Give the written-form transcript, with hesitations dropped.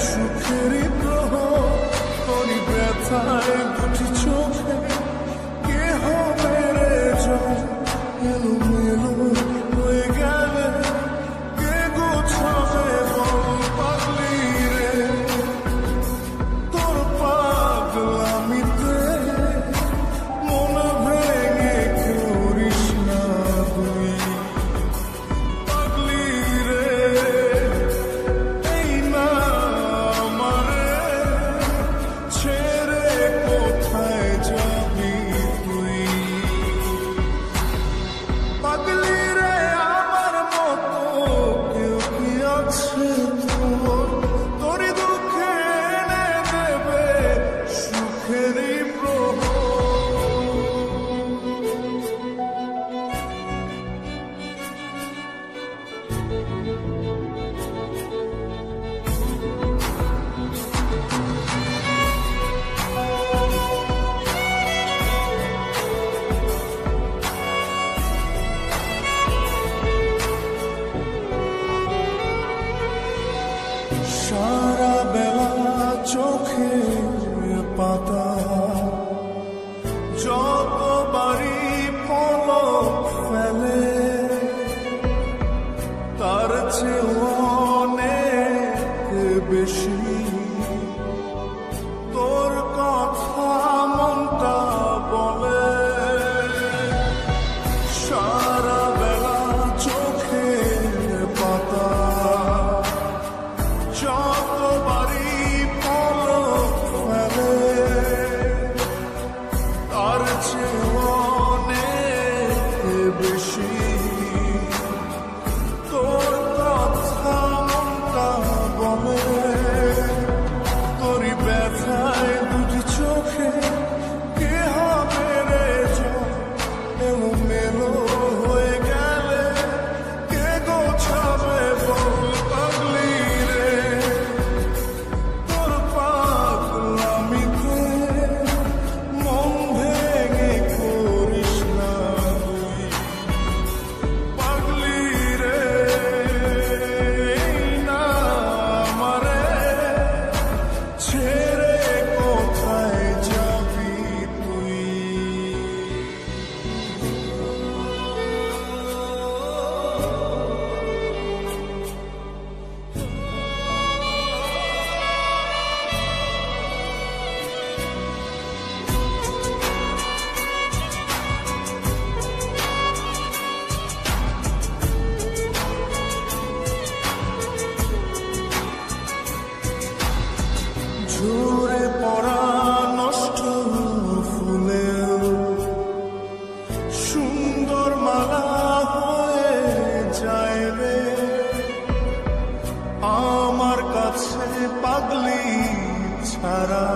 সুখেরই প্রহর তোরি ব্যথায় দুটি চোখে কে হবে রে জয় এলোমেলো হয়ে গেলে কে গোছাবে বল পাগলি রে তোর পাগলামিতে মন ভেঙে করিস না তুই পাগলি রে এই না আমারে ছেড়ে কোথায় যাবি তুই পাগলি রে আমার মতো কেউ কি আছে তোর তোরই দুঃখে এনে দেবে সুখেরই প্রহর সারা বেলা চোখের পাতা যতবারই পলক ফেলে তার চেয়ে অনেক বেশি তোর কথা মনটা বলে সারা বেলা চোখের পাতা যতবারই পলক ফেলে তার চেয়ে অনেক বেশি তোর কথা মনটা বলে তোরই ব্যথায় দুটি চোখে কে হবে রে জয় এলোমেলো হয়ে গেলে কে গোছাবে বল পাগলি রে তোর পাগলামিতে মন ভেঙে করিস না তুই পাগলি রে এই না আমারে ছেড়ে কোথায় যাবি তুই ঝরে পড়া নষ্ট ফুলেও সুন্দর মালা হয়ে যায় রে আমার কাছে পাগলি ছাড়া